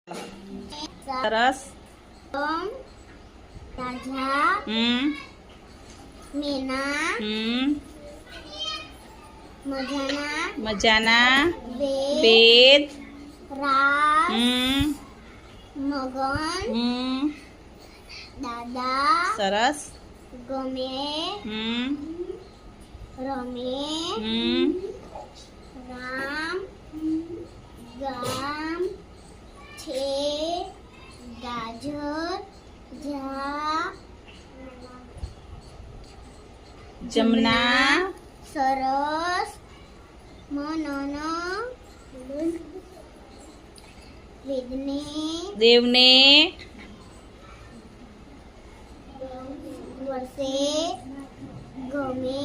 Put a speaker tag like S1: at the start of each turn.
S1: સરસ.
S2: રાજા મીના
S1: મજાના વેદ
S2: રાસ મગન દાદા
S1: સરસ.
S2: ગમે રમે રામ ગામ છે ગાજર જા
S1: જમના
S2: સરસ મનનો વેદને
S1: દેવને
S2: વર્ષે ગમે